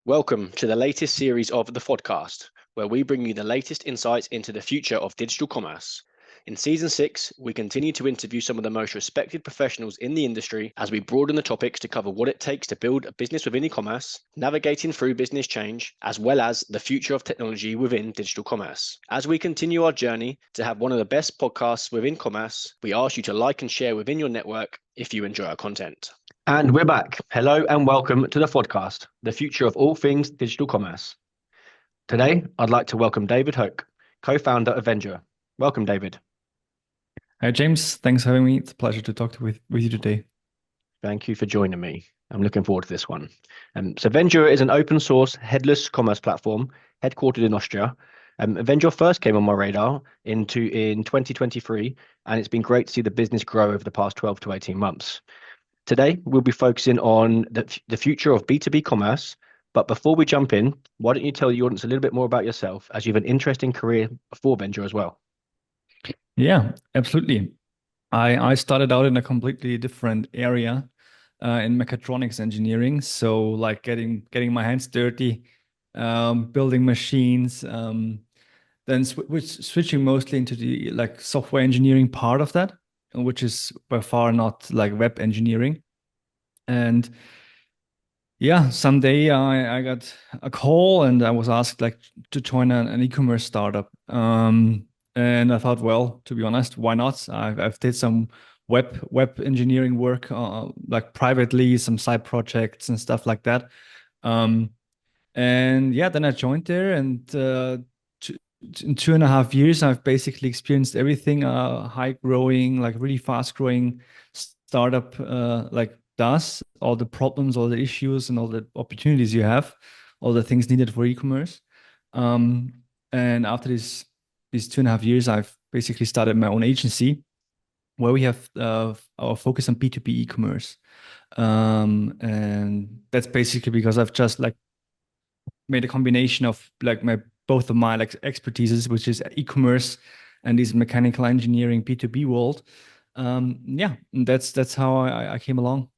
Welcome to the latest series of the FODcast, where we bring you the latest insights into the future of digital commerce. In Season 6, we continue to interview some of the most respected professionals in the industry as we broaden the topics to cover what it takes to build a business within e-commerce, navigating through business change, as well as the future of technology within digital commerce. As we continue our journey to have one of the best podcasts within commerce, we ask you to like and share within your network if you enjoy our content. And we're back. Hello and welcome to the FODcast, the future of all things digital commerce. Today, I'd like to welcome David Höck, co-founder of Vendure. Welcome, David. Hi, James. Thanks for having me. It's a pleasure to talk with you today. Thank you for joining me. I'm looking forward to this one. So Vendure is an open source headless commerce platform headquartered in Austria. Vendure first came on my radar in 2023, and it's been great to see the business grow over the past 12 to 18 months. Today, we'll be focusing on the future of B2B commerce. But before we jump in, why don't you tell the audience a little bit more about yourself, as you have an interesting career before Vendure as well? Yeah, absolutely. I started out in a completely different area in mechatronics engineering. So like getting my hands dirty, building machines, then switching mostly into the like software engineering part of that, which is by far not like web engineering. And yeah, someday I got a call and I was asked like to join an e-commerce startup. And I thought, well, to be honest, why not? I've did some web engineering work, like privately, some side projects and stuff like that. And yeah, then I joined there, and in 2.5 years, I've basically experienced everything high growing, like really fast growing startup like does, all the problems, all the issues, and all the opportunities you have, all the things needed for e-commerce. And after these 2.5 years, I've basically started my own agency where we have our focus on B2B e-commerce. And that's basically because I've just like made a combination of like both of my like expertises, which is e-commerce and this mechanical engineering B2B world. Yeah, and that's how I came along.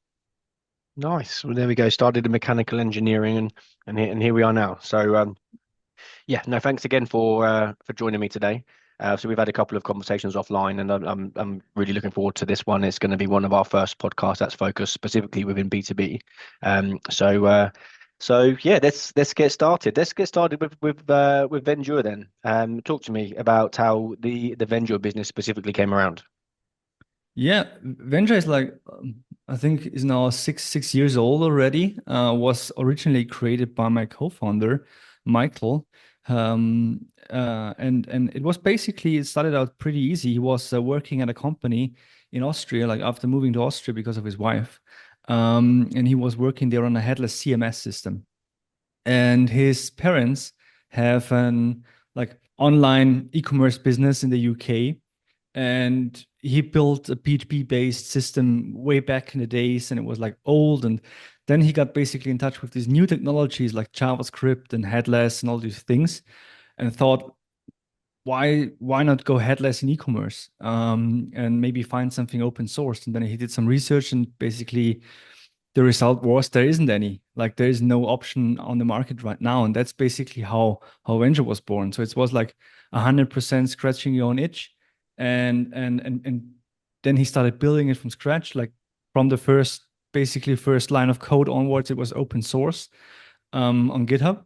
Nice. Well, there we go. Started in mechanical engineering, and here we are now. So yeah, no, thanks again for joining me today. So we've had a couple of conversations offline, and I'm really looking forward to this one. It's going to be one of our first podcasts that's focused specifically within B2B. So yeah, let's get started. Let's get started with Vendure then. Talk to me about how the Vendure business specifically came around. Yeah, Vendure is like I think is now six years old already. Was originally created by my co-founder, Michael. And it was basically, it started out pretty easy. He was working at a company in Austria, like after moving to Austria because of his wife. And he was working there on a headless CMS system. And his parents have an like online e-commerce business in the UK, and he built a PHP based system way back in the days, and it was like old. And then he got basically in touch with these new technologies like JavaScript and headless and all these things, and thought, why not go headless in e-commerce, and maybe find something open source. And then he did some research, and basically the result was there isn't any, like there is no option on the market right now. And that's basically how Venture was born. So it was like 100% scratching your own itch. And then he started building it from scratch, like from the first line of code onwards. It was open source on GitHub,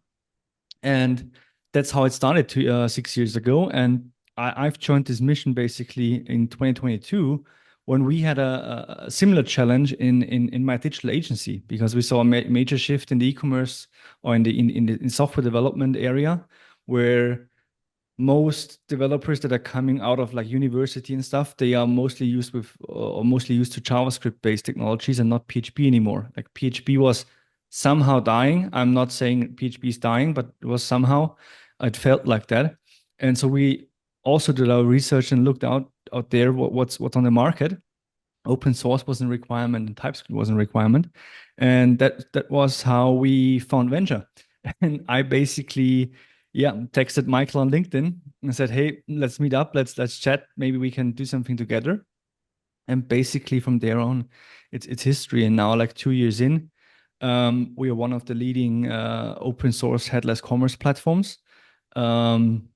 and that's how it started 6 years ago. And I've joined this mission basically in 2022 when we had a similar challenge in my digital agency, because we saw a major shift in the e-commerce or in the software development area, where most developers that are coming out of like university and stuff, they are mostly used to JavaScript based technologies and not PHP anymore. Like PHP was somehow dying. I'm not saying PHP is dying, but it was somehow, it felt like that. And so we also did our research and looked out there what's on the market. Open source was a requirement and TypeScript was a requirement. And that was how we found Venture. And I basically texted Michael on LinkedIn and said, hey, let's meet up, let's chat, maybe we can do something together. And basically from there on, it's history. And now, like 2 years in, We are one of the leading open source headless commerce platforms. Um,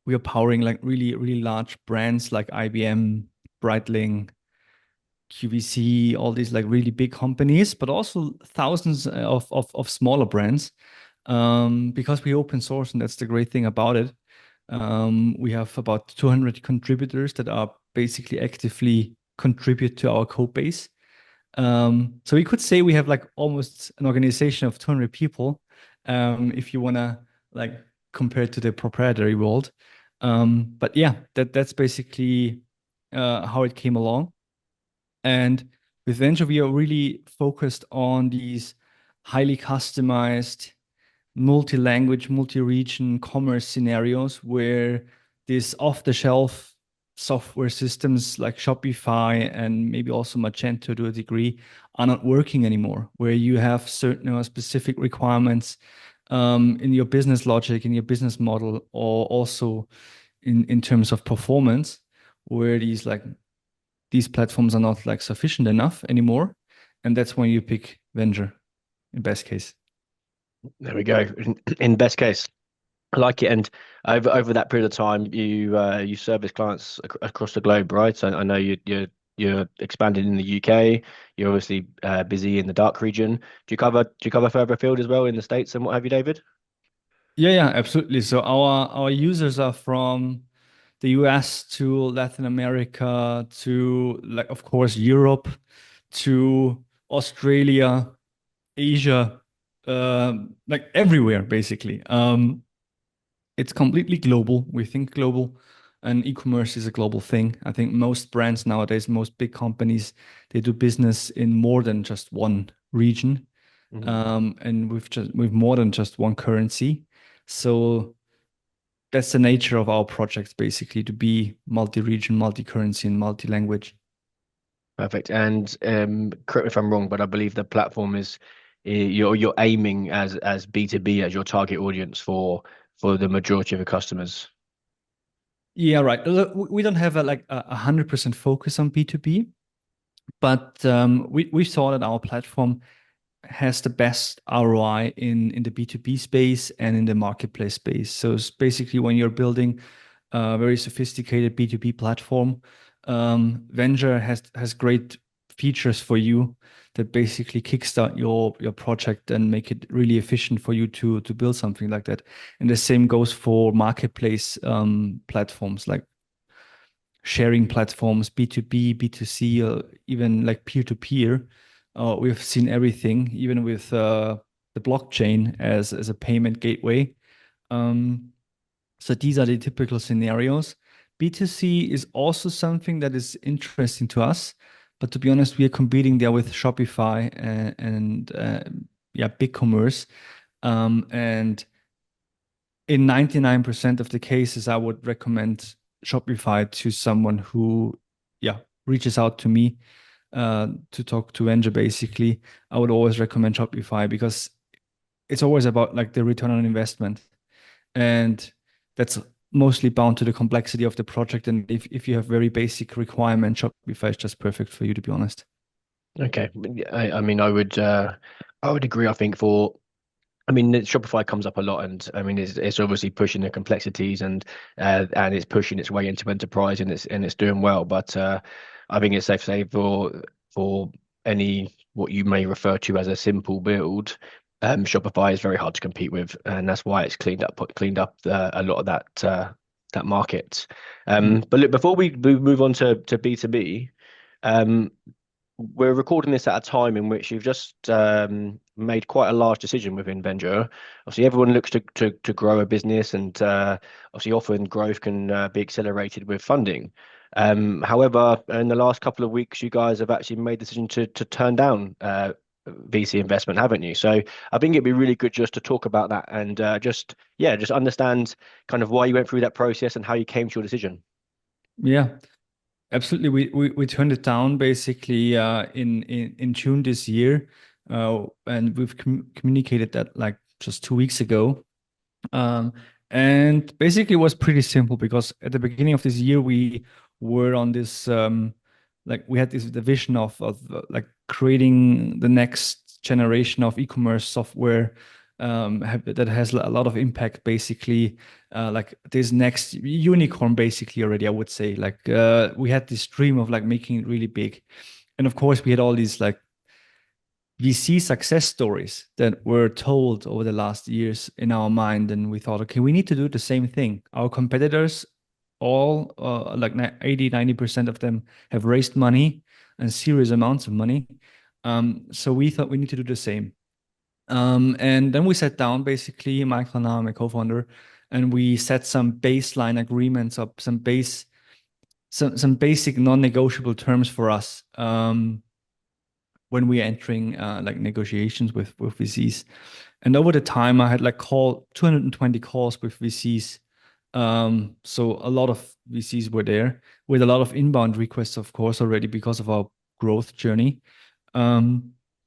we are powering like really, really large brands like IBM, Breitling, QVC, all these like really big companies, but also thousands of smaller brands. Because we open source, and that's the great thing about it. We have about 200 contributors that are basically actively contribute to our code base. So we could say we have like almost an organization of 200 people, if you wanna like compare it to the proprietary world. But yeah, that's basically how it came along. And with Venture, we are really focused on these highly customized, multi-language, multi-region commerce scenarios where these off-the-shelf software systems like Shopify and maybe also Magento to a degree are not working anymore, where you have certain specific requirements in your business logic, in your business model, or also in terms of performance, where these platforms are not like sufficient enough anymore. And that's when you pick Venture in best case. There we go. In best case, I like it. And over that period of time, you service clients across the globe, right? So I know you're expanding in the UK. You're obviously busy in the dark region. Do you cover further afield as well in the States and what have you, David? Yeah, absolutely. So our users are from the US to Latin America to like of course Europe to Australia, Asia, like everywhere basically. It's completely global. We think global, and e-commerce is a global thing. I think most brands nowadays, most big companies, they do business in more than just one region, Mhm. and with more than just one currency. So that's the nature of our projects, basically, to be multi-region, multi-currency, and multi-language. Perfect. And correct me if I'm wrong, but I believe the platform is you're aiming as B2B as your target audience for the majority of your customers. Yeah, right. Look, we don't have a 100% focus on B2B, but we saw that our platform has the best ROI in the B2B space and in the marketplace space. So it's basically when you're building a very sophisticated B2B platform, Venture has great features for you that basically kickstart your project and make it really efficient for you to build something like that. And the same goes for marketplace platforms like sharing platforms, B2B, B2C, or even like peer-to-peer. We've seen everything, even with the blockchain as a payment gateway. Um, so these are the typical scenarios. B2C is also something that is interesting to us, but to be honest, we are competing there with Shopify and yeah, BigCommerce. And in 99% of the cases, I would recommend Shopify to someone who, yeah, reaches out to me to talk to Venture. Basically, I would always recommend Shopify because it's always about like the return on investment, and that's mostly bound to the complexity of the project. And if you have very basic requirements, Shopify is just perfect for you, to be honest. Okay. Yeah, I mean, I would agree. I mean, Shopify comes up a lot, and I mean, it's obviously pushing the complexities and it's pushing its way into enterprise, and it's doing well. But I think it's safe to say for any what you may refer to as a simple build, Shopify is very hard to compete with, and that's why it's cleaned up a lot of that market. Mm. But look, before we move on to B2B, um, we're recording this at a time in which you've just made quite a large decision within Vendure. Obviously, everyone looks to grow a business, and obviously, often growth can be accelerated with funding. However, in the last couple of weeks, you guys have actually made the decision to turn down VC investment, haven't you? So I think it'd be really good just to talk about that and just understand kind of why you went through that process and how you came to your decision. Yeah, absolutely. We turned it down basically in June this year, and we've communicated that like just 2 weeks ago. Um, and basically, it was pretty simple because at the beginning of this year, we were on this like we had this the vision of like creating the next generation of e-commerce software that has a lot of impact, basically. Like this next unicorn, basically, already, I would say. Like we had this dream of like making it really big. And of course, we had all these like VC success stories that were told over the last years in our mind. And we thought, okay, we need to do the same thing. Our competitors, all like 80, 90% of them have raised money and serious amounts of money. So we thought we need to do the same. And then we sat down, basically, Michael and I, my co-founder, and we set some baseline agreements up, some basic non-negotiable terms for us. When we are entering like negotiations with VCs. And over the time, I had like 220 calls with VCs. So a lot of VCs were there with a lot of inbound requests, of course, already because of our growth journey.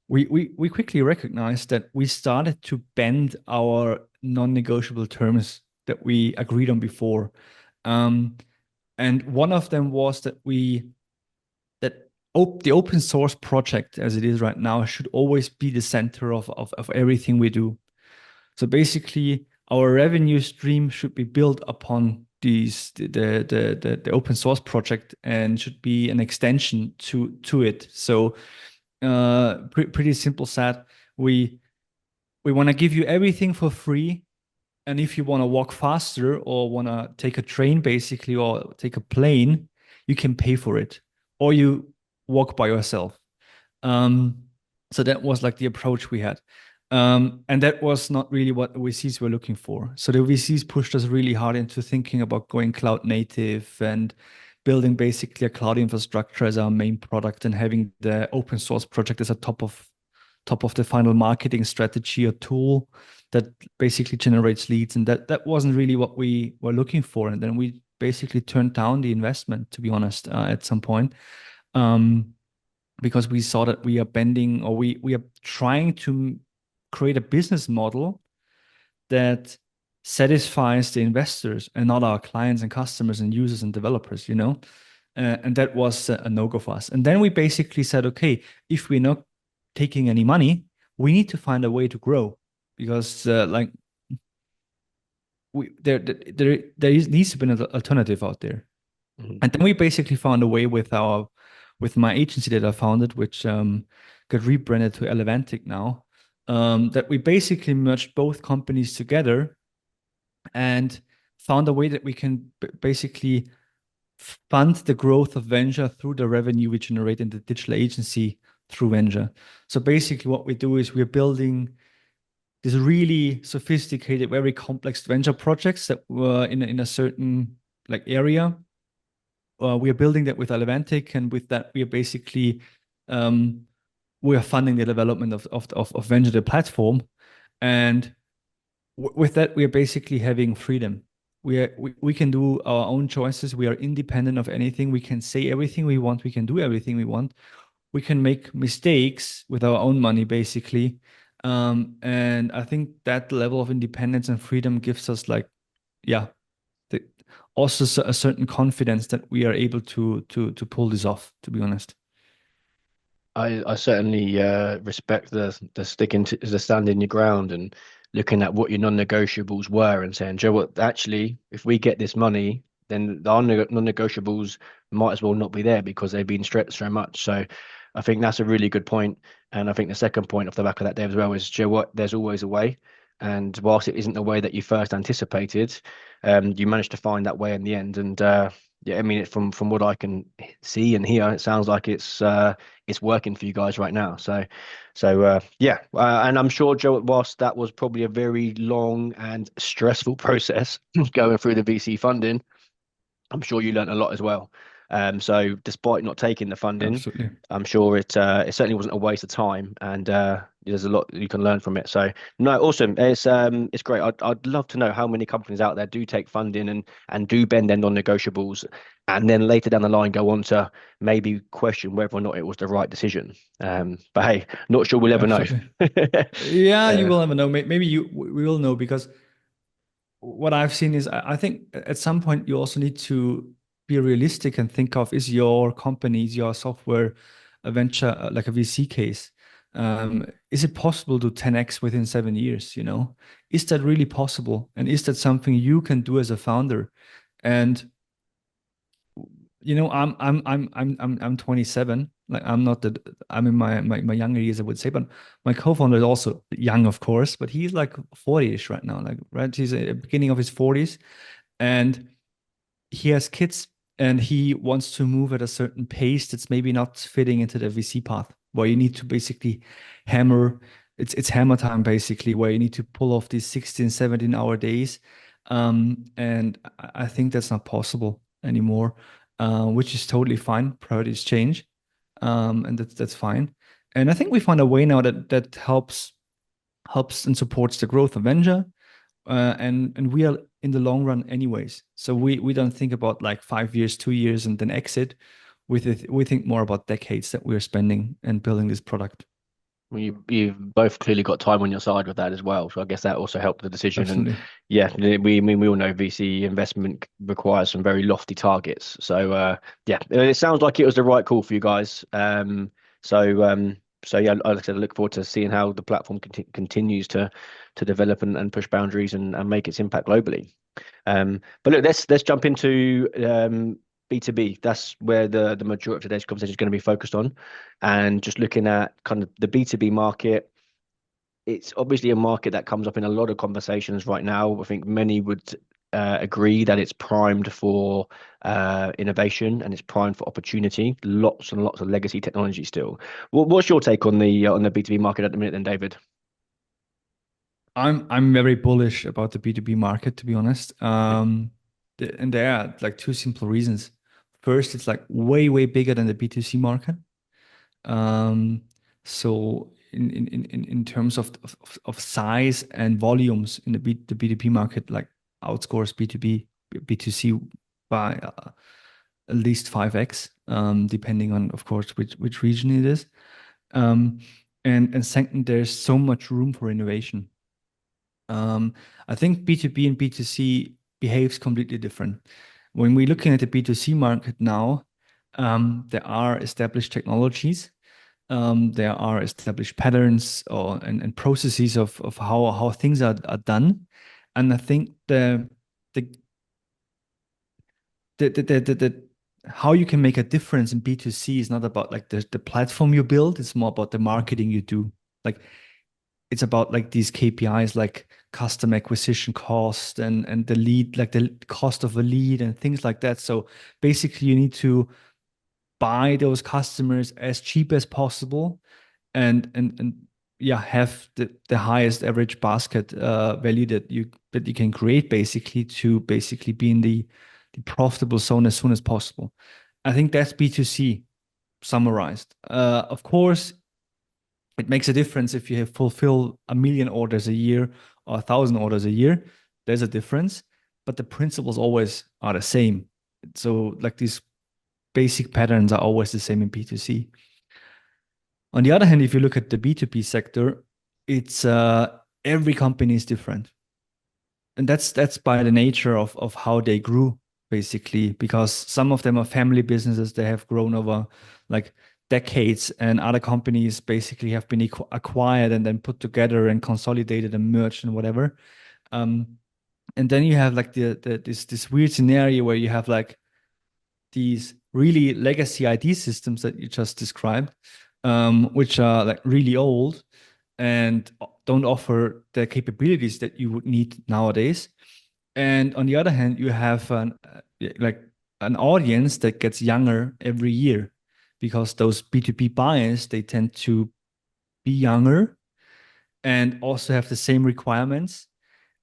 We quickly recognized that we started to bend our non-negotiable terms that we agreed on before. And one of them was that the open source project as it is right now should always be the center of everything we do. So basically, our revenue stream should be built upon the open source project and should be an extension to it. So pretty simple said, we want to give you everything for free. And if you want to walk faster or want to take a train, basically, or take a plane, you can pay for it. Or you walk by yourself. So that was like the approach we had. And that was not really what the VCs were looking for. So the VCs pushed us really hard into thinking about going cloud native and building basically a cloud infrastructure as our main product and having the open source project as a top of the final marketing strategy or tool that basically generates leads. And that wasn't really what we were looking for. And then we basically turned down the investment, to be honest, at some point. Because we saw that we are bending, or we are trying to create a business model that satisfies the investors and not our clients and customers and users and developers, and that was a no-go for us. And then we basically said, okay, if we're not taking any money, we need to find a way to grow, because there needs to be an alternative out there. Mm-hmm. And then we basically found a way with my agency that I founded, which got rebranded to Elevantic now, that we basically merged both companies together and found a way that we can basically fund the growth of Vendure through the revenue we generate in the digital agency through Vendure. So basically what we do is we're building these really sophisticated, very complex venture projects that were in a certain like area. We are building that with Elevantic, and with that we are basically we are funding the development of Vendure, the platform, and with that we are basically having freedom. We can do our own choices. We are independent of anything. We can say everything we want. We can do everything we want. We can make mistakes with our own money, basically. And I think that level of independence and freedom gives us also a certain confidence that we are able to pull this off, to be honest. I certainly respect the sticking to the standing your ground and looking at what your non-negotiables were and saying, Joe, what actually, if we get this money, then the non-negotiables might as well not be there because they've been stretched so much. So I think that's a really good point. And I think the second point off the back of that, Dave, as well, is, Joe, what, there's always a way. And whilst it isn't the way that you first anticipated, you managed to find that way in the end. And yeah, I mean, from what I can see and hear, it sounds like it's working for you guys right now. So yeah, and I'm sure, Joe, whilst that was probably a very long and stressful process going through the VC funding, I'm sure you learned a lot as well. So despite not taking the funding, absolutely, I'm sure it certainly wasn't a waste of time, and there's a lot you can learn from it. So no, awesome. It's great. I'd love to know how many companies out there do take funding and do bend their non-negotiables, and then later down the line go on to maybe question whether or not it was the right decision. But hey, not sure we'll ever know. Yeah, you will never know. Maybe we will know, because what I've seen is I think at some point you also need to be realistic and think of, is your company, is your software a venture, like a VC case? Is it possible to 10x within 7 years? Is that really possible? And is that something you can do as a founder? And I'm 27. Like I'm in my younger years, I would say, but my co-founder is also young, of course, but he's like 40-ish right now, like right. He's at the beginning of his 40s, and he has kids, and he wants to move at a certain pace that's maybe not fitting into the VC path, where you need to basically hammer. It's hammer time basically, where you need to pull off these 16, 17-hour days. And I think that's not possible anymore, which is totally fine. Priorities change, and that's fine. And I think we found a way now that helps and supports the growth of Venture, and we are in the long run anyways. So we don't think about like 5 years, 2 years, and then exit. We think more about decades that we are spending and building this product. Well, you've both clearly got time on your side with that as well, so I guess that also helped the decision. And Absolutely. yeah, we all know VC investment requires some very lofty targets. So yeah, it sounds like it was the right call for you guys. So yeah, like I said, I look forward to seeing how the platform continues to develop and push boundaries and make its impact globally. But look, let's jump into B2B. That's where the majority of today's conversation is going to be focused on. And just looking at kind of the B2B market, it's obviously a market that comes up in a lot of conversations right now. I think many would agree that it's primed for innovation and it's primed for opportunity. Lots and lots of legacy technology still. What's your take on the B2B market at the minute then, David? I'm very bullish about the B2B market, to be honest. And there are like two simple reasons. First, it's like way bigger than the B2C market. Um, so in terms of size and volumes in the B2B market, like outscores B2B, B2C by at least 5x, depending on, of course, which region it is. Um, and second, there's so much room for innovation. I think B2B and B2C behaves completely different. When we're looking at the B2C market now, there are established technologies, there are established patterns and processes of how things are done. And I think the, the how you can make a difference in B2C is not about like the platform you build, it's more about the marketing you do. Like it's about like these KPIs like custom acquisition cost and the lead, like the cost of a lead and things like that. So basically you need to buy those customers as cheap as possible and yeah, have the highest average basket value that you can create basically to basically be in the profitable zone as soon as possible. I think that's B2C summarized. Of course, it makes a difference if you have fulfill 1 million orders a year or 1,000 orders a year. There's a difference, but the principles always are the same. So like these basic patterns are always the same in B2C. On the other hand, if you look at the B2B sector, it's every company is different. And that's by the nature of how they grew, basically, because some of them are family businesses. They have grown over like decades, and other companies basically have been acquired and then put together and consolidated and merged and whatever. Um, and then you have like this weird scenario where you have like these really legacy ID systems that you just described, which are like really old and don't offer the capabilities that you would need nowadays. And on the other hand, you have like an audience that gets younger every year because those B2B buyers, they tend to be younger and also have the same requirements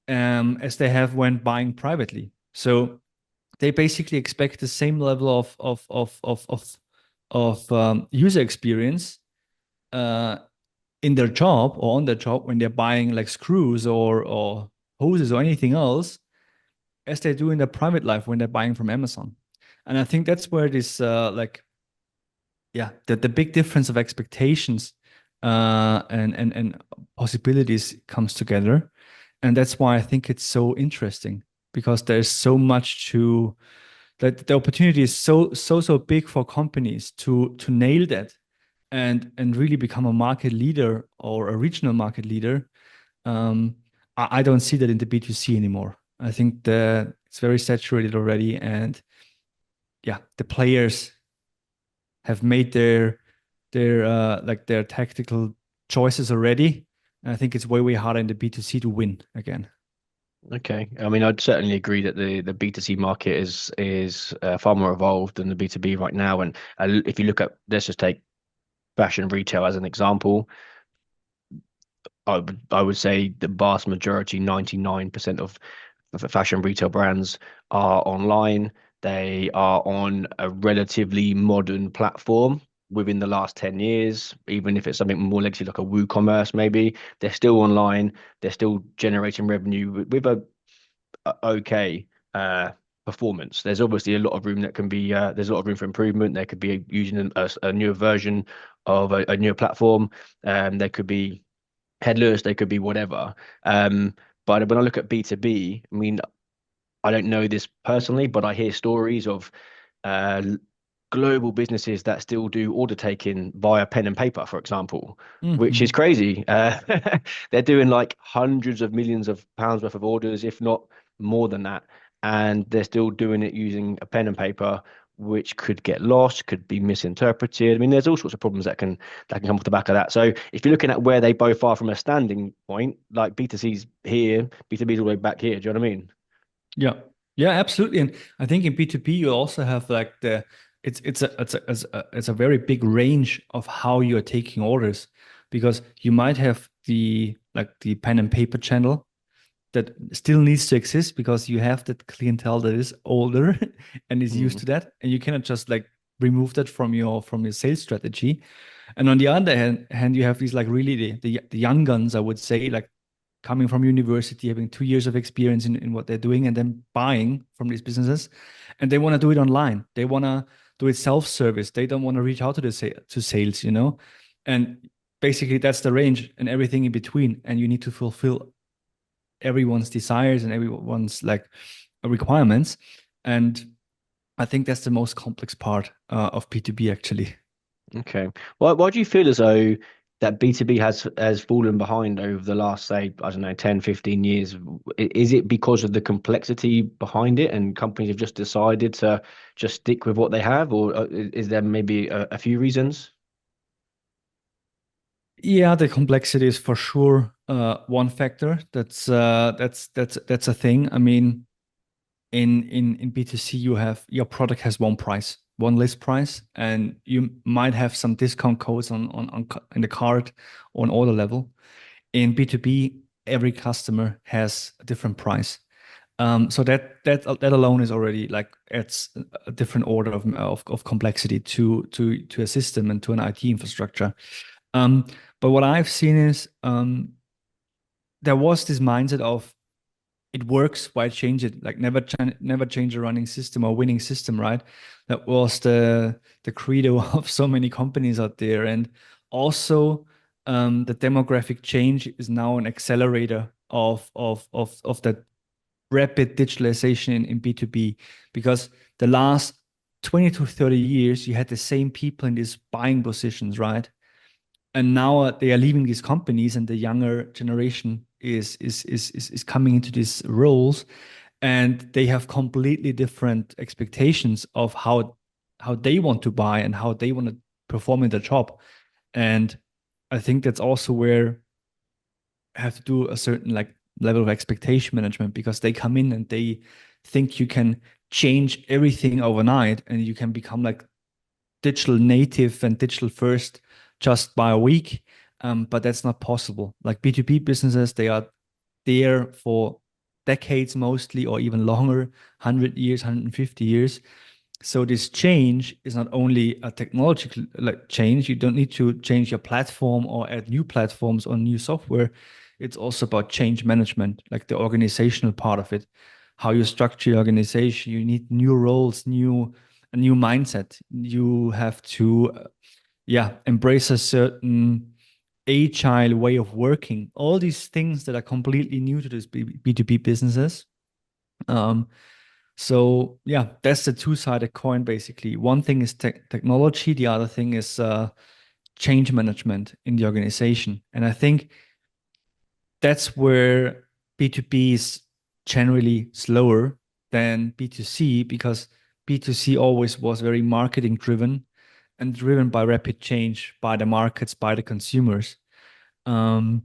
as they have when buying privately. So they basically expect the same level of user experience uh, in their job or on their job when they're buying like screws or hoses or anything else as they do in their private life when they're buying from Amazon. And I think that's where this like yeah the big difference of expectations and possibilities comes together. And that's why I think it's so interesting because there's so much to that the opportunity is so big for companies to nail that and really become a market leader or a regional market leader, um, I don't see that in the B2C anymore. I think that it's very saturated already, and yeah, the players have made their tactical choices already. And I think it's way harder in the B2C to win again. Okay. I mean, I'd certainly agree that the B2C market is far more evolved than the B2B right now. And if you look at, let's just take fashion retail as an example, I would say the vast majority, 99% of the fashion retail brands are online. They are on a relatively modern platform within the last 10 years, even if it's something more legacy like a WooCommerce, maybe they're still online. They're still generating revenue with a okay performance. There's obviously a lot of room that can be there's a lot of room for improvement. There could be using a newer version of a newer platform. There could be headless, they could be whatever. But when I look at B2B, I mean, I don't know this personally, but I hear stories of uh, global businesses that still do order taking via pen and paper, for example, which is Hmm. crazy. They're doing like hundreds of millions of pounds worth of orders, if not more than that, and they're still doing it using a pen and paper, which could get lost, could be misinterpreted. I mean, there's all sorts of problems that can come off the back of that. So if you're looking at where they both are from a standing point, like B2C's here, B2B's all the way back here. Do you know what I mean? Yeah, yeah, absolutely. And I think in B2B you also have like it's a very big range of how you're taking orders, because you might have the pen and paper channel that still needs to exist because you have that clientele that is older and is used Mm, to that, and you cannot just like remove that from your sales strategy. And on the other hand, you have these like really the young guns, I would say, like coming from university, having 2 years of experience in what they're doing, and then buying from these businesses, and they want to do it online. They want to do it self-service. They don't want to reach out to to sales, and basically that's the range and everything in between. And you need to fulfill everyone's desires and everyone's like requirements. And I think that's the most complex part of B2B actually. okay. Why do you feel as though that B2B has fallen behind over the last, say, I don't know, 10, 15 years? Is it because of the complexity behind it and companies have just decided to just stick with what they have, or is there maybe a few reasons? Yeah, the complexity is for sure one factor. That's a thing. I mean, in B2C, you have your product has one price, one list price, and you might have some discount codes in the card or on order level. In B2B, every customer has a different price. So that alone is already like adds a different order of complexity to a system and to an IT infrastructure. Um, but what I've seen is there was this mindset of it works, why change it? Like never change a running system or winning system, right? That was the credo of so many companies out there. And also the demographic change is now an accelerator of that rapid digitalization in B2B, because the last 20 to 30 years you had the same people in these buying positions, right? And now they are leaving these companies, and the younger generation is coming into these roles, and they have completely different expectations of how they want to buy and how they want to perform in the job. And I think that's also where I have to do a certain like level of expectation management, because they come in and they think you can change everything overnight and you can become like digital native and digital first just by a week. But that's not possible. Like B2B businesses, they are there for decades mostly, or even longer, 100 years, 150 years. So this change is not only a technological like change. You don't need to change your platform or add new platforms or new software. It's also about change management, like the organizational part of it, how you structure your organization. You need new roles, a new mindset. You have to, yeah, embrace a certain agile way of working. All these things that are completely new to this B2B businesses. Um, so yeah, that's the two-sided coin basically. One thing is technology, the other thing is change management in the organization. And I think that's where B2B is generally slower than B2C, because B2C always was very marketing driven and driven by rapid change, by the markets, by the consumers. And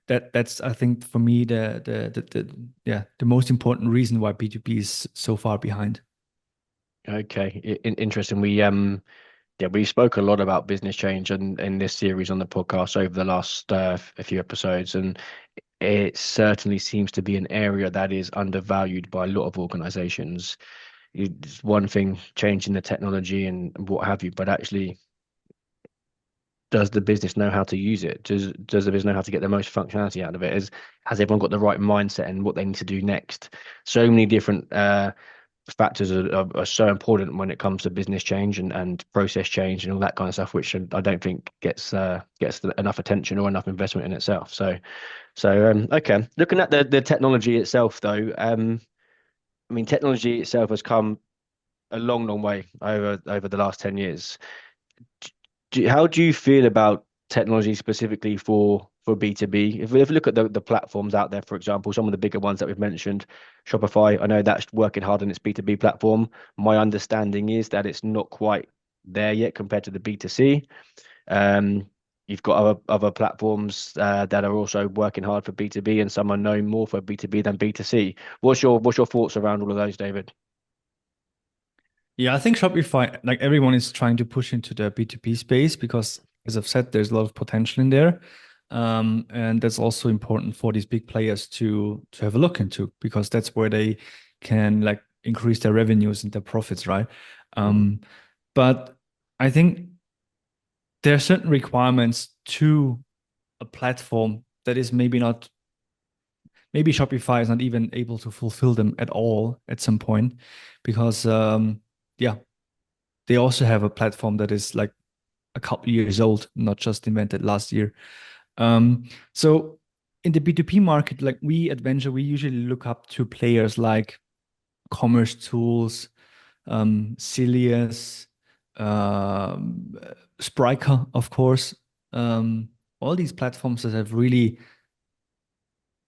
that's I think for me the most important reason why B2B is so far behind. Okay, interesting. We spoke a lot about business change and in this series on the podcast over the last a few episodes, and it certainly seems to be an area that is undervalued by a lot of organizations. It's one thing changing the technology and what have you, but actually, does the business know how to use it? Does the business know how to get the most functionality out of it? Has everyone got the right mindset and what they need to do next? So many different factors are so important when it comes to business change and process change and all that kind of stuff, which I don't think gets enough attention or enough investment in itself. So okay, looking at the technology itself, though, I mean, technology itself has come a long way over the last 10 years. How do you feel about technology specifically for B2B? If we look at the platforms out there, for example, some of the bigger ones that we've mentioned, Shopify, I know that's working hard on its B2B platform. My understanding is that it's not quite there yet compared to the B2C. Um, you've got other platforms that are also working hard for B2B, and some are known more for B2B than B2C. What's your thoughts around all of those, David? Yeah, I think Shopify, like everyone is trying to push into the B2B space because, as I've said, there's a lot of potential in there. And that's also important for these big players to have a look into, because that's where they can like increase their revenues and their profits, right? Mm. But I think there are certain requirements to a platform that is maybe Shopify is not even able to fulfill them at all at some point, because yeah, they also have a platform that is like a couple years old, not just invented last year. So in the B2B market, like we at Venture, we usually look up to players like Commerce Tools, Cilius, um, Spryker, of course. All these platforms that have really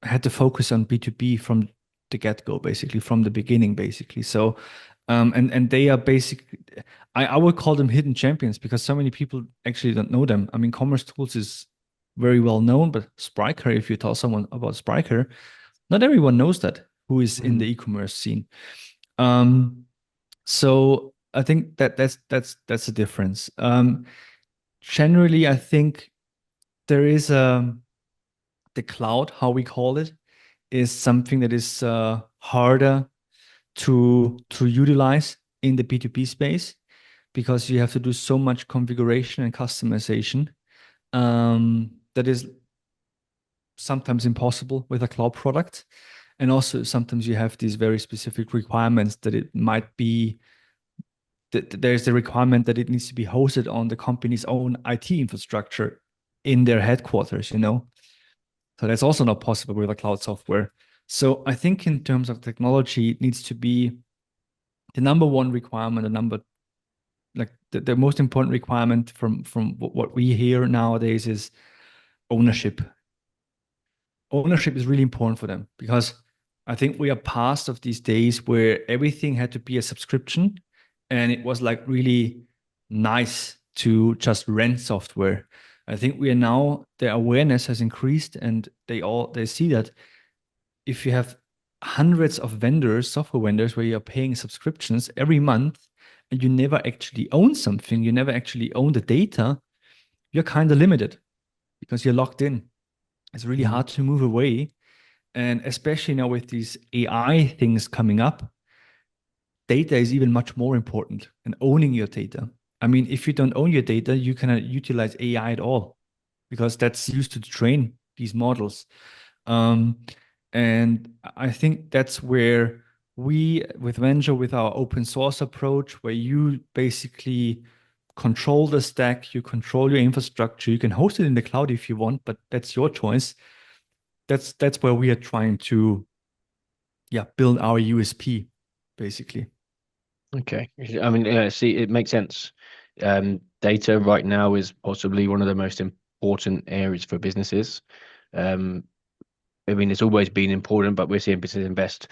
had to focus on B2B from the get-go, basically, from the beginning, basically. So, and they are basically, I would call them hidden champions because so many people actually don't know them. I mean, Commerce Tools is very well known, but Spryker, if you tell someone about Spryker, not everyone knows that who is in the Mm. e-commerce scene. Um, so I think that's a difference. Generally, I think there is the cloud, how we call it, is something that is harder to utilize in the B2B space because you have to do so much configuration and customization that is sometimes impossible with a cloud product. And also sometimes you have these very specific requirements that it might be that there's the requirement that it needs to be hosted on the company's own IT infrastructure in their headquarters, you know. So that's also not possible with a cloud software. So I think in terms of technology, it needs to be the number one requirement, the most important requirement from what we hear nowadays is ownership. Ownership is really important for them because I think we are past of these days where everything had to be a subscription and it was like really nice to just rent software. I think we are now, the awareness has increased and they see that if you have hundreds of vendors, software vendors, where you're paying subscriptions every month and you never actually own something, you never actually own the data, you're kind of limited because you're locked in. It's really Mm. hard to move away. And especially now with these AI things coming up, data is even much more important and owning your data. I mean, if you don't own your data, you cannot utilize AI at all because that's used to train these models. Um, and I think that's where we, with Venture, with our open source approach, where you basically control the stack, you control your infrastructure, you can host it in the cloud if you want, but that's your choice. That's where we are trying to, yeah, build our USP, basically. Okay. I mean, see, it makes sense. data right now is possibly one of the most important areas for businesses. Um, I mean, it's always been important, but we're seeing businesses invest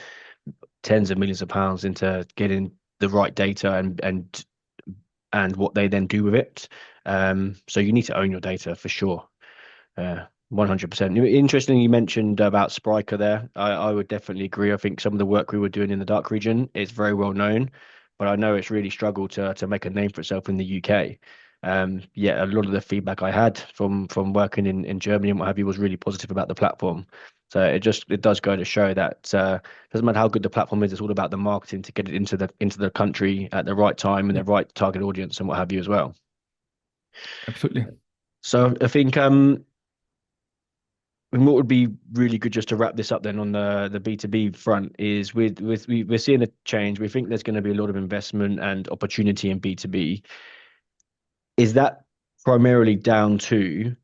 tens of millions of pounds into getting the right data and what they then do with it. So you need to own your data for sure. 100%. Interesting, you mentioned about Spryker there. I would definitely agree. I think some of the work we were doing in the dark region is very well known, but I know it's really struggled to make a name for itself in the UK. Yeah, a lot of the feedback I had from working in Germany and what have you was really positive about the platform. So it does go to show that doesn't matter how good the platform is, it's all about the marketing to get it into the country at the right time and Yeah, the right target audience and what have you as well. absolutely. So I think and what would be really good just to wrap this up then on the B2B front is we're seeing a change. We think there's going to be a lot of investment and opportunity in B2B. Is that primarily down to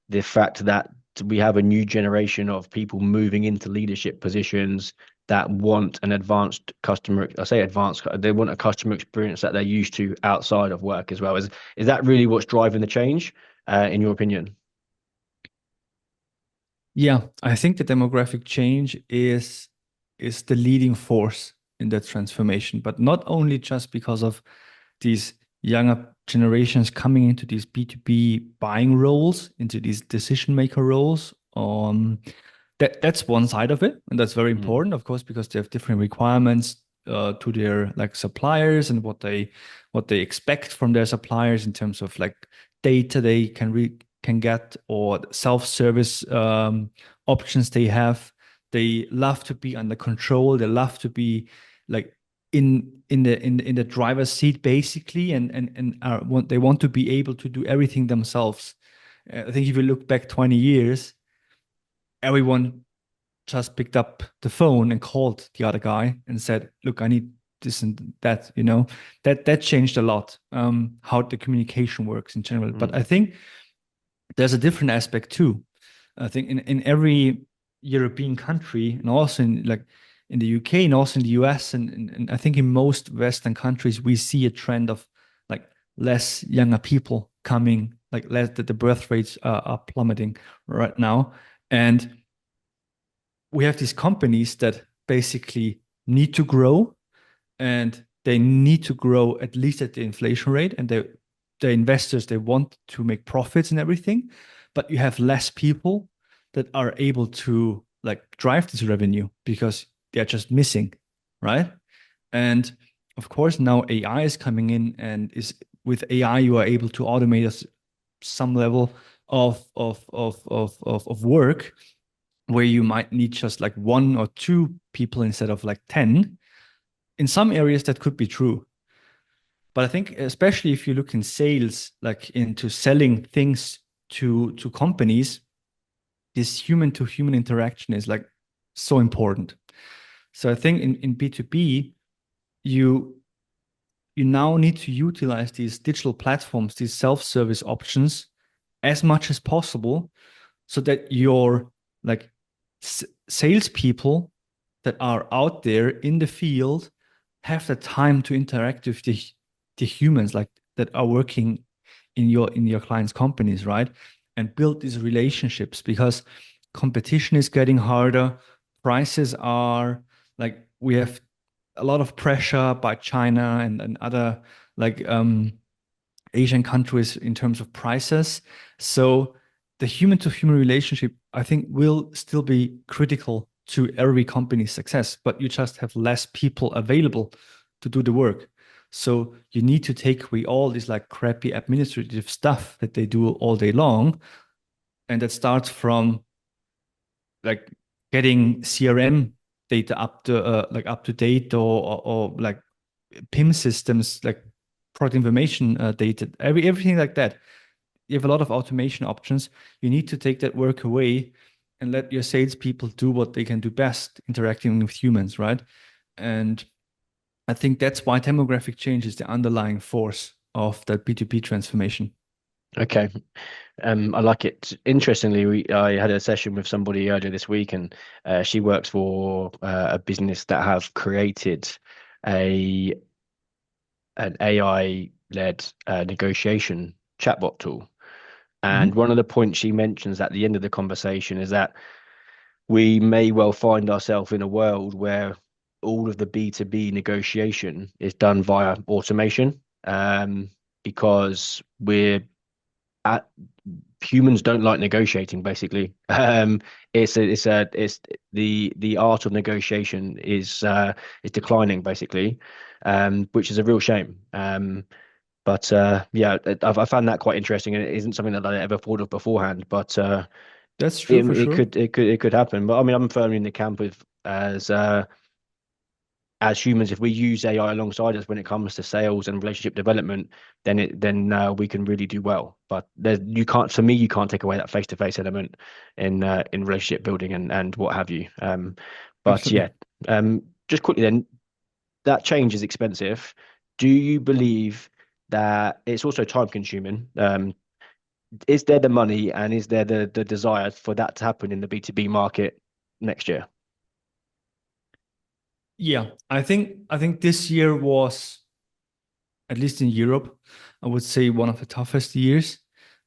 the fact that we have a new generation of people moving into leadership positions that want an advanced customer, I say advanced, they want a customer experience that they're used to outside of work as well. Is that really what's driving the change, in your opinion? Yeah, I think the demographic change is the leading force in that transformation, but not only just because of these younger generations coming into these B2B buying roles, into these decision maker roles. That's one side of it, and that's very Mm, important, of course, because they have different requirements to their like suppliers and what they expect from their suppliers in terms of like data they can get or self-service options they have. They love to be under control. They love to be like in the driver's seat basically, and they want to be able to do everything themselves. I think if you look back 20 years, everyone just picked up the phone and called the other guy and said, "Look, I need this and that." That changed a lot, how the communication works in general. But mm, I think there's a different aspect too. I think in every European country and also in like in the UK and also in the US and I think in most Western countries we see a trend of like less younger people coming, like less that the birth rates are plummeting right now. And we have these companies that basically need to grow and they need to grow at least at the inflation rate and the investors they want to make profits and everything, but you have less people that are able to like drive this revenue because they're just missing, right? And of course now AI is coming in and is with AI you are able to automate some level of work where you might need just like one or two people instead of like 10. In some areas that could be true, but I think especially if you look in sales, like into selling things to companies, this human to human interaction is like so important. So I think in B2B, you you now need to utilize these digital platforms, these self-service options as much as possible so that your like salespeople that are out there in the field have the time to interact with the humans like that are working in your clients' companies, right? And build these relationships because competition is getting harder. Prices are like we have a lot of pressure by China and other like Asian countries in terms of prices. So the human to human relationship, I think, will still be critical to every company's success, but you just have less people available to do the work. So you need to take away all this like crappy administrative stuff that they do all day long. And that starts from like getting CRM data up to date or like PIM systems like product information data, everything like that. You have a lot of automation options. You need to take that work away and let your salespeople do what they can do best, interacting with humans, right? And I think that's why demographic change is the underlying force of that B2B transformation. okay. I like it. Interestingly, I had a session with somebody earlier this week, and she works for a business that have created a an AI led negotiation chatbot tool. And Mhm. one of the points she mentions at the end of the conversation is that we may well find ourselves in a world where all of the B2B negotiation is done via automation, because we're at humans don't like negotiating basically. It's the art of negotiation is declining basically, which is a real shame. But yeah, I found that quite interesting, and it isn't something that I ever thought of beforehand. But That's true it, for it sure. could it could happen. But I mean, I'm firmly in the camp of as humans, if we use AI alongside us when it comes to sales and relationship development, then we can really do well. But you can't, for me, you can't take away that face-to-face element in relationship building and what have you. But Absolutely. yeah, just quickly then, that change is expensive. Do you believe that it's also time consuming? Is there the money and is there the desire for that to happen in the B2B market next year? Yeah, I think this year was, at least in Europe, I would say one of the toughest years,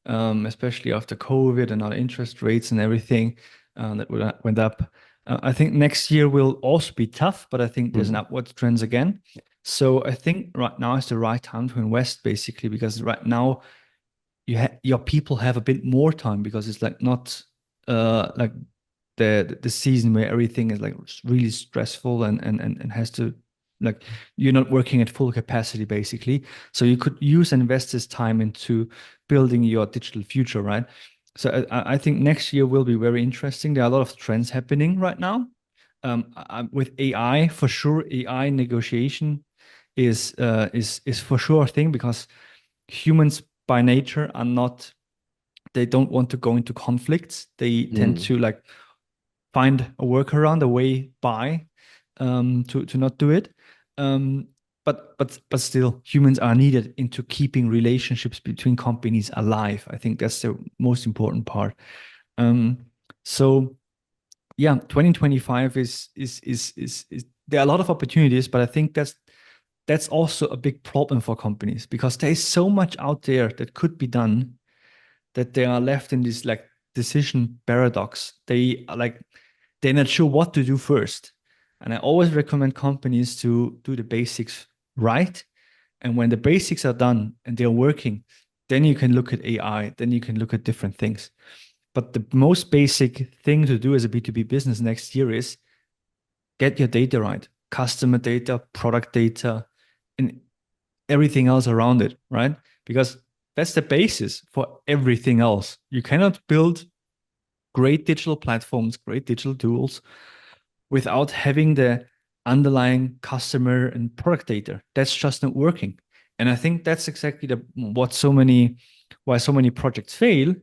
especially after COVID and our interest rates and everything that went up. I think next year will also be tough, but I think there's an Mm, upward trend again. So I think right now is the right time to invest, basically, because right now your people have a bit more time because it's like not like the season where everything is like really stressful and has to, like, you're not working at full capacity basically. So you could use and invest this time into building your digital future, right? So I think next year will be very interesting. There are a lot of trends happening right now. With AI, for sure, AI negotiation is for sure a thing because humans by nature are not, they don't want to go into conflicts. They tend mm, to like find a workaround, a way by, to not do it. Um, but still, humans are needed into keeping relationships between companies alive. I think that's the most important part. Um, so yeah, 2025 is there are a lot of opportunities, but I think that's also a big problem for companies because there is so much out there that could be done that they are left in this like decision paradox. They are like, they're not sure what to do first. And I always recommend companies to do the basics right. And when the basics are done and they're working, then you can look at AI, then you can look at different things. But the most basic thing to do as a B2B business next year is get your data right, customer data, product data, and everything else around it, right? Because that's the basis for everything else. You cannot build great digital platforms, great digital tools without having the underlying customer and product data. That's just not working. And I think that's exactly why so many projects fail,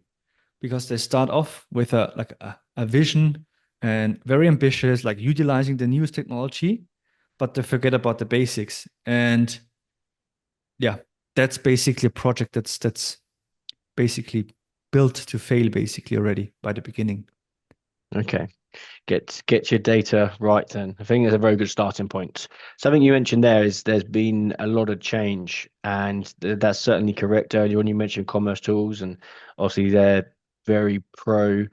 because they start off with a vision and very ambitious, like utilizing the newest technology, but they forget about the basics. And yeah, that's basically a project that's basically built to fail basically already by the beginning. okay. Get your data right then. I think that's a very good starting point. Something you mentioned there is there's been a lot of change, and that's certainly correct. Earlier on, you mentioned commerce tools, and obviously they're very pro,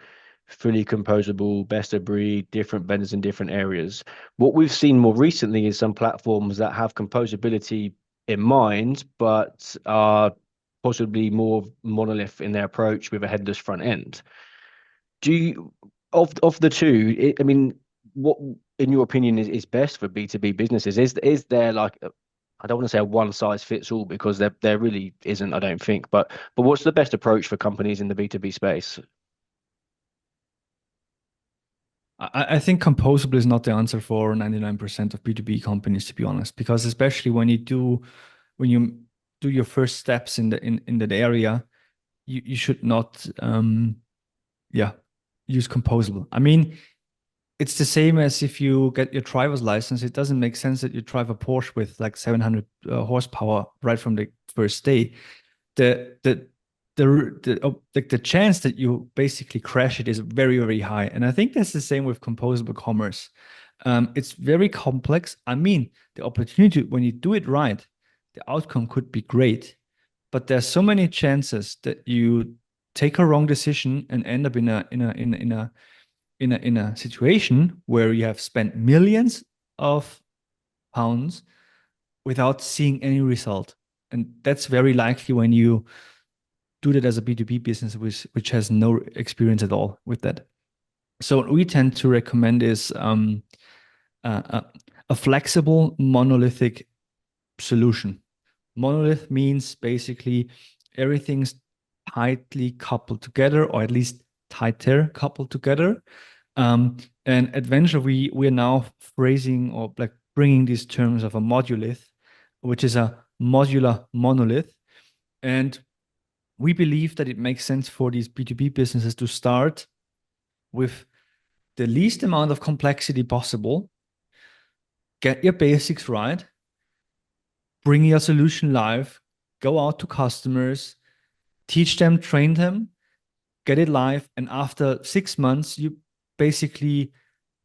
fully composable, best of breed, different vendors in different areas. What we've seen more recently is some platforms that have composability in mind, but are possibly more monolith in their approach with a headless front end. Do you of the two? I mean, what in your opinion is best for B2B businesses? Is there like I don't want to say a one size fits all because there really isn't, I don't think. But what's the best approach for companies in the B2B space? I think composable is not the answer for 99% of B2B companies, to be honest, because especially when you do your first steps in that area, you should not yeah use composable. I mean, it's the same as if you get your driver's license. It doesn't make sense that you drive a Porsche with like 700 horsepower right from the first day. The chance that you basically crash it is very, very high. And I think that's the same with composable commerce. It's very complex. I mean, the opportunity when you do it right, the outcome could be great. but there's so many chances that you take a wrong decision and end up in a situation where you have spent millions of pounds without seeing any result. And that's very likely when you do that as a B2B business, which has no experience at all with that. So what we tend to recommend is a flexible monolithic solution. Monolith means basically everything's tightly coupled together, or at least tighter coupled together. And at Venture, we're now phrasing or like bringing these terms of a monolith, which is a modular monolith. And we believe that it makes sense for these B2B businesses to start with the least amount of complexity possible, get your basics right, bring your solution live, go out to customers, teach them, train them, get it live. And after 6 months, you basically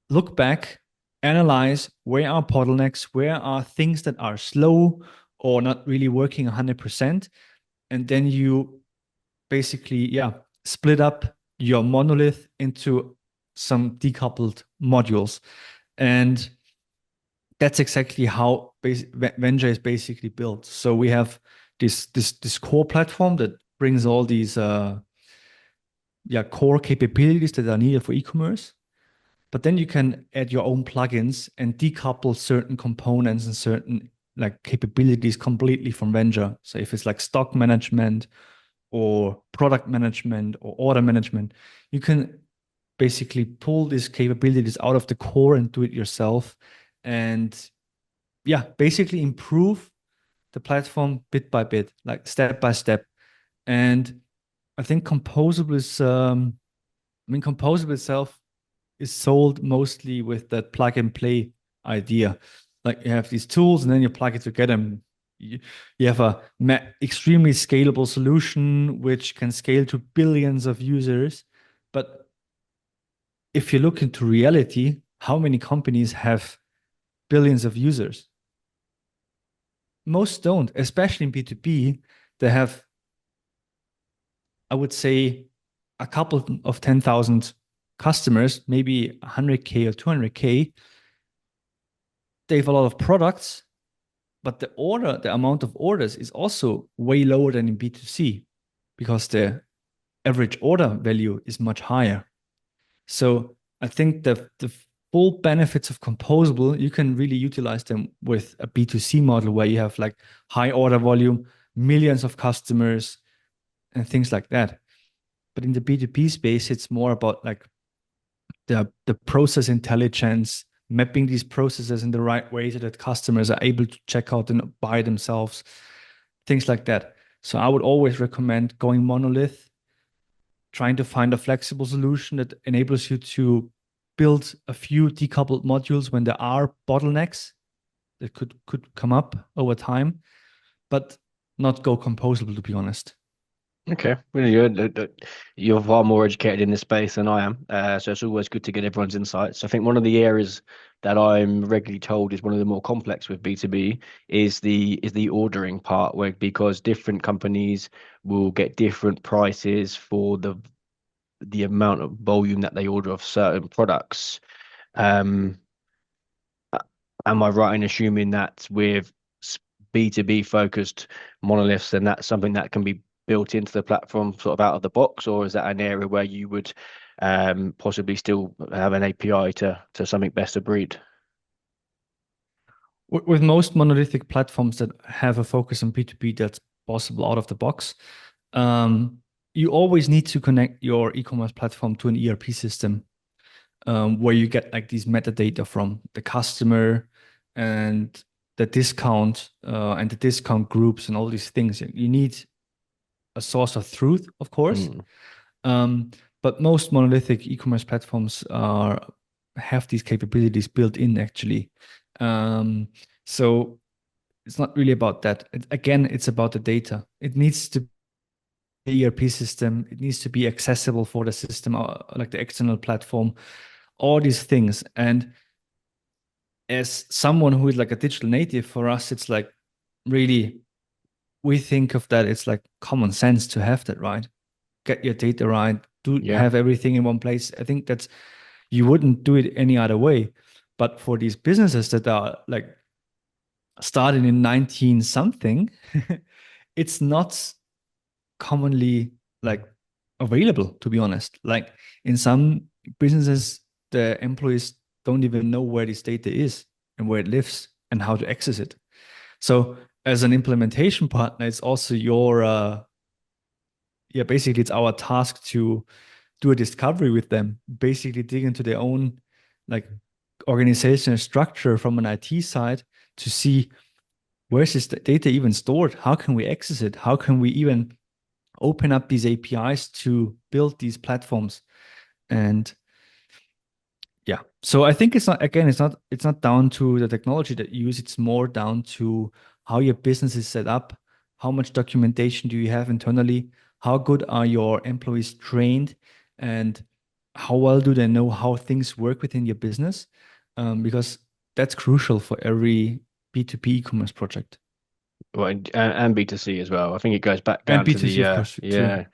look back, analyze where are bottlenecks, where are things that are slow or not really working 100%. And then you basically, split up your monolith into some decoupled modules. And that's exactly how Venture is basically built. So we have this core platform that brings all these core capabilities that are needed for e-commerce. But then you can add your own plugins and decouple certain components and certain like capabilities completely from Venture. So if it's like stock management or product management or order management, you can basically pull these capabilities out of the core and do it yourself. And basically improve the platform bit by bit, like step by step. And I think composable is, composable itself is sold mostly with that plug and play idea. Like you have these tools and then you plug it together. And you have a extremely scalable solution which can scale to billions of users. But if you look into reality, how many companies have billions of users? Most don't, especially in B2B. They have, I would say, a couple of 10,000 customers, maybe 100K or 200K. They have a lot of products, but the amount of orders is also way lower than in B2C because the average order value is much higher. So I think the full benefits of composable, you can really utilize them with a B2C model where you have like high order volume, millions of customers, and things like that. But in the B2B space, it's more about like the process intelligence, mapping these processes in the right way so that customers are able to check out and buy themselves, things like that. So I would always recommend going monolith, trying to find a flexible solution that enables you to build a few decoupled modules when there are bottlenecks that could come up over time, but not go composable, to be honest. Okay, really good. You're far more educated in this space than I am, so it's always good to get everyone's insights. I think one of the areas that I'm regularly told is one of the more complex with B2B is the ordering part, where because different companies will get different prices for the amount of volume that they order of certain products. Um, am I right in assuming that with B2B focused monoliths, then that's something that can be built into the platform sort of out of the box, or is that an area where you would possibly still have an API to something best of breed? With most monolithic platforms that have a focus on B2B, that's possible out of the box. You always need to connect your e-commerce platform to an ERP system, where you get like these metadata from the customer and the discount and the discount groups and all these things. You need a source of truth, of course. Mm. Um, but most monolithic e-commerce platforms have these capabilities built in actually. So it's not really about that. Again, it's about the data. It needs to be ERP system. It needs to be accessible for the system, like the external platform, all these things. And as someone who is like a digital native, for us, it's like really we think of that, it's like common sense to have that right. Get your data right, do Yeah. have everything in one place. I think that's you wouldn't do it any other way. But for these businesses that are like started in 19 something, it's not commonly like available, to be honest. Like in some businesses, the employees don't even know where this data is and where it lives and how to access it. So as an implementation partner, it's also your yeah, basically it's our task to do a discovery with them, basically dig into their own like organizational structure from an IT side to see where's this data even stored? How can we access it? How can we even open up these APIs to build these platforms? And yeah, so I think it's not, again, it's not down to the technology that you use. It's more down to how your business is set up. How much documentation do you have internally? How good are your employees trained? And how well do they know how things work within your business? Because that's crucial for every B2B e-commerce project. Well, and B2C as well. I think it goes back And down to B2C, the of course, too. yeah,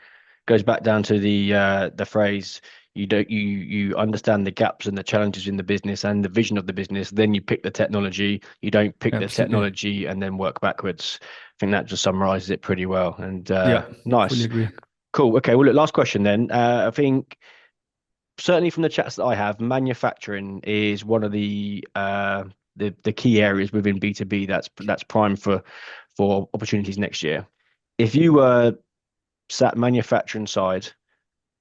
goes back down to the phrase you understand the gaps and the challenges in the business and the vision of the business, then you pick the technology. You don't pick the Absolutely. technology and then work backwards. I think that just summarizes it pretty well. And Yeah, fully nice. agree. Cool. Okay, well look, last question then. I think certainly from the chats that I have, manufacturing is one of the key areas within B2B that's prime for opportunities next year. If you were sat manufacturing side,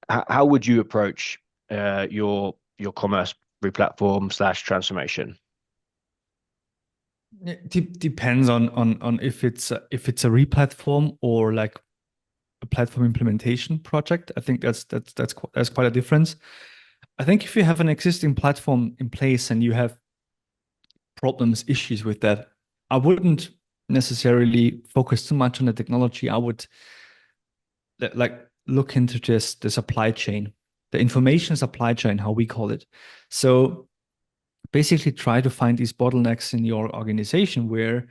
how would you approach your commerce replatform slash transformation? It depends on if it's a replatform or like a platform implementation project. I think that's quite a difference. I think if you have an existing platform in place and you have problems, issues with that, I wouldn't necessarily focus too much on the technology. I would like look into just the supply chain, the information supply chain, how we call it. So basically try to find these bottlenecks in your organization where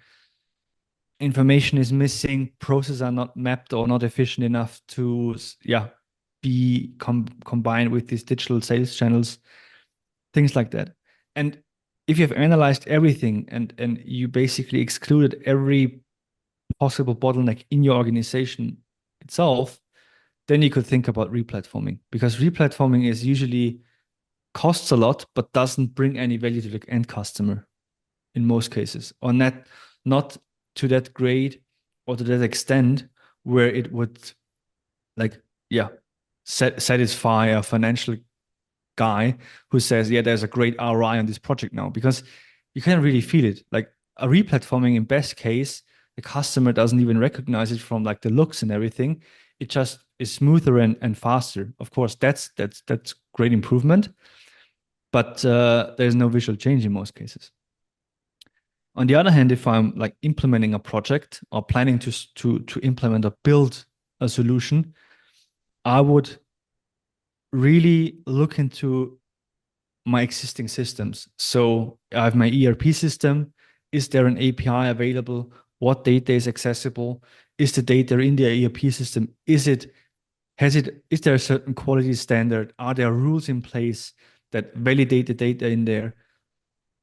information is missing, processes are not mapped or not efficient enough to yeah be combined with these digital sales channels, things like that. And if you have analyzed everything and you basically excluded every possible bottleneck in your organization itself, then you could think about replatforming, because replatforming is usually costs a lot but doesn't bring any value to the end customer in most cases, or not to that grade or to that extent where it would like yeah satisfy a financial guy who says, yeah, there's a great ROI on this project now, because you can't really feel it. Like a replatforming, in best case, the customer doesn't even recognize it from like the looks and everything. It just is smoother and faster. Of course, that's great improvement, but there's no visual change in most cases. On the other hand, if I'm like implementing a project or planning to implement or build a solution, I would really look into my existing systems. So I have my ERP system. Is there an API available? What data is accessible? Is the data in the ERP system? Is there a certain quality standard? Are there rules in place that validate the data in there?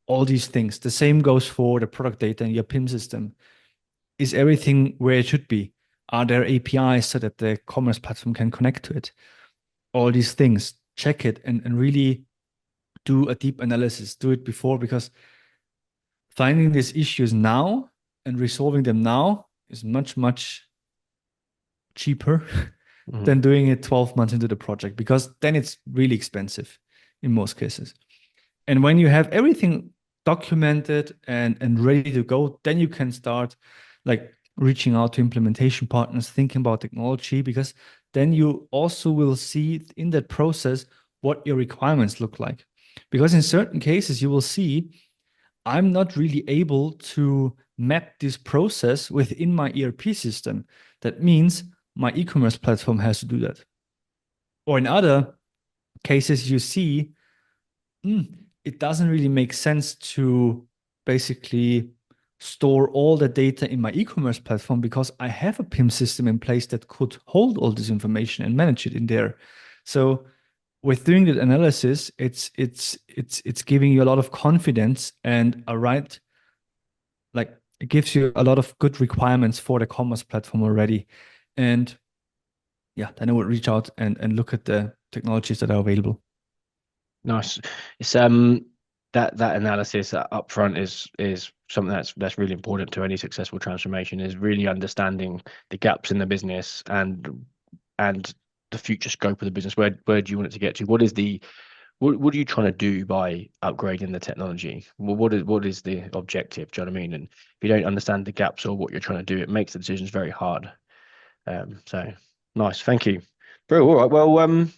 All these things. The same goes for the product data in your PIM system. Is everything where it should be? Are there APIs so that the commerce platform can connect to it? All these things. Check it and really do a deep analysis. Do it before, because finding these issues now and resolving them now is much, much cheaper Mhm. than doing it 12 months into the project, because then it's really expensive in most cases. And when you have everything documented and ready to go, then you can start like reaching out to implementation partners, thinking about technology, because then you also will see in that process what your requirements look like. Because in certain cases, you will see I'm not really able to map this process within my ERP system. That means my e-commerce platform has to do that. Or in other cases, you see it doesn't really make sense to basically store all the data in my e-commerce platform because I have a PIM system in place that could hold all this information and manage it in there. So with doing that analysis, it's giving you a lot of confidence and a right, like it gives you a lot of good requirements for the commerce platform already. And yeah, then I would reach out and look at the technologies that are available. Nice. It's that analysis up front is something that's really important to any successful transformation, is really understanding the gaps in the business and the future scope of the business. Where do you want it to get to? What are you trying to do by upgrading the technology? Well, what is the objective? Do you know what I mean? And if you don't understand the gaps or what you're trying to do, it makes the decisions very hard. So nice, thank you, bro. All right, well,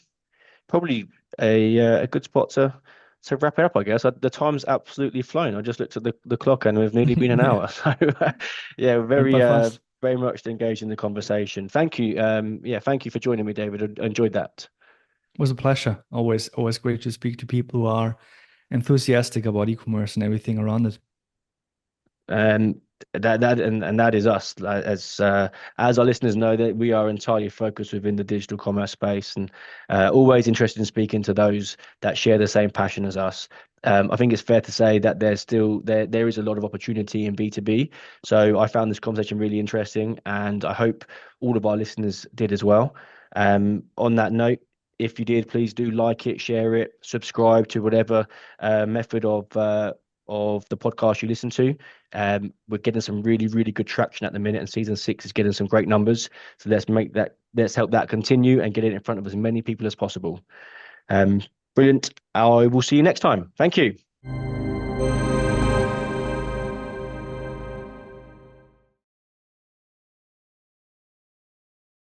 probably a good spot to wrap it up, I guess. The time's absolutely flown. I just looked at the clock and we've nearly been an Yeah, hour. So yeah, went by fast. very much engaged in the conversation. Thank you. Yeah, thank you for joining me, David. I enjoyed that. It was a pleasure. Always great to speak to people who are enthusiastic about e-commerce and everything around it. And that is us. As our listeners know, that we are entirely focused within the digital commerce space, and always interested in speaking to those that share the same passion as us. I think it's fair to say that there is a lot of opportunity in B2B. So I found this conversation really interesting, and I hope all of our listeners did as well. On that note, if you did, please do like it, share it, subscribe to whatever method of the podcast you listen to. We're getting some really good traction at the minute, and season 6 is getting some great numbers. So let's help that continue and get it in front of as many people as possible. Brilliant. I will see you next time. Thank you.